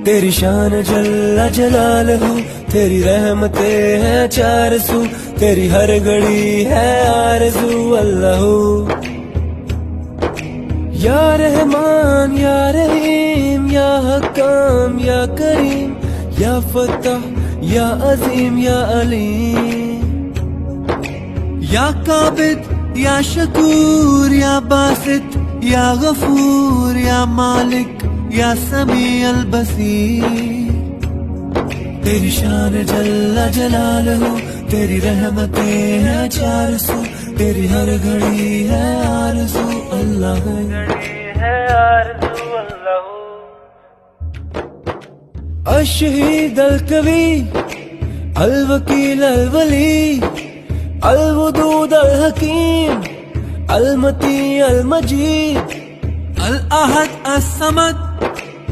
تیری شان جل جلالہ، تیری رحمتیں ہیں چار سو، تیری ہر گھڑی ہے آرزو اللہ۔ یا رحمان یا رحیم یا حکام یا کریم یا فتح یا عظیم یا علیم، یا قابض یا شکور یا باسط یا غفور یا مالک یا سمیع البصیر۔ تیری شان جل جلالہ، تیری رحمتیں ہیں چار سو، تیری ہر گھڑی ہے آرزو اللہ۔ الشہید القوی الوکیل الولی الودود الحکیم المتی المجید الاحد الصمد